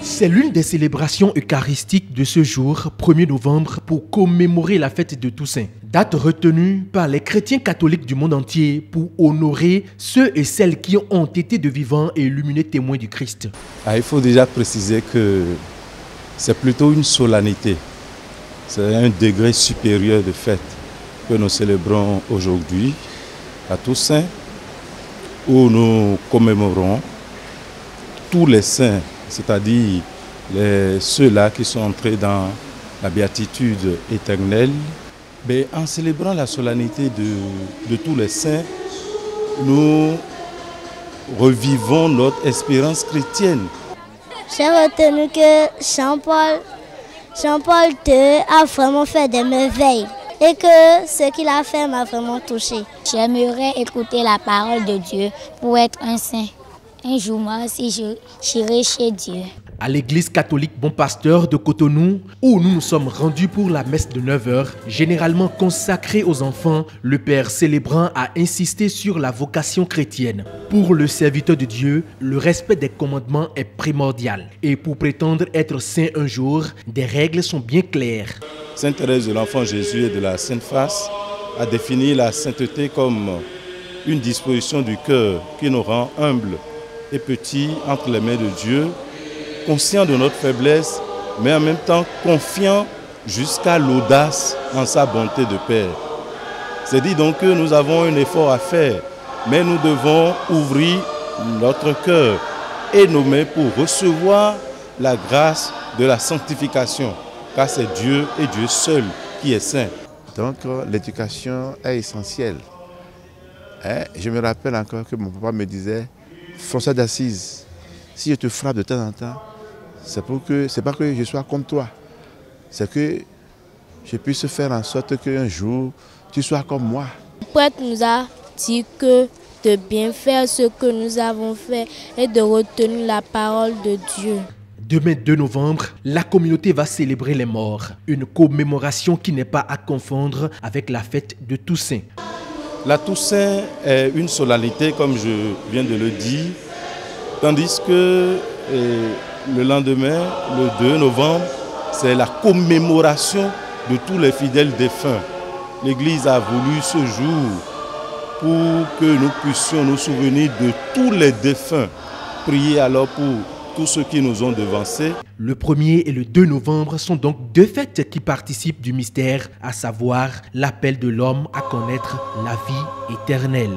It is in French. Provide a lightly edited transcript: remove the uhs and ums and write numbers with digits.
C'est l'une des célébrations eucharistiques de ce jour, 1er novembre, pour commémorer la fête de Toussaint. Date retenue par les chrétiens catholiques du monde entier pour honorer ceux et celles qui ont été de vivants et illuminés témoins du Christ. Il faut déjà préciser que c'est plutôt une solennité. C'est un degré supérieur de fête que nous célébrons aujourd'hui à Toussaint, où nous commémorons tous les saints, c'est-à-dire ceux-là qui sont entrés dans la béatitude éternelle. Mais en célébrant la solennité de tous les saints, nous revivons notre espérance chrétienne. J'ai retenu que Jean-Paul II a vraiment fait des merveilles et que ce qu'il a fait m'a vraiment touché. J'aimerais écouter la parole de Dieu pour être un saint. Un jour, moi aussi, j'irai chez Dieu. À l'église catholique Bon Pasteur de Cotonou, où nous nous sommes rendus pour la messe de 9h, généralement consacrée aux enfants, le Père célébrant a insisté sur la vocation chrétienne. Pour le serviteur de Dieu, le respect des commandements est primordial. Et pour prétendre être saint un jour, des règles sont bien claires. Sainte Thérèse de l'Enfant Jésus et de la Sainte Face a défini la sainteté comme une disposition du cœur qui nous rend humbles et petits entre les mains de Dieu, conscient de notre faiblesse, mais en même temps confiant jusqu'à l'audace en sa bonté de Père. C'est dit donc que nous avons un effort à faire, mais nous devons ouvrir notre cœur et nos mains pour recevoir la grâce de la sanctification, car c'est Dieu et Dieu seul qui est saint. Donc l'éducation est essentielle. Je me rappelle encore que mon papa me disait, François d'Assise, si je te frappe de temps en temps, c'est pas que je sois comme toi, c'est que je puisse faire en sorte qu'un jour tu sois comme moi. Le prêtre nous a dit que de bien faire ce que nous avons fait et de retenir la parole de Dieu. Demain 2 novembre, la communauté va célébrer les morts, une commémoration qui n'est pas à confondre avec la fête de Toussaint. La Toussaint est une solennité, comme je viens de le dire, tandis que le lendemain, le 2 novembre, c'est la commémoration de tous les fidèles défunts. L'Église a voulu ce jour pour que nous puissions nous souvenir de tous les défunts. Prier alors pour tous ceux qui nous ont devancés. Le 1er et le 2 novembre sont donc deux fêtes qui participent du mystère, à savoir l'appel de l'homme à connaître la vie éternelle.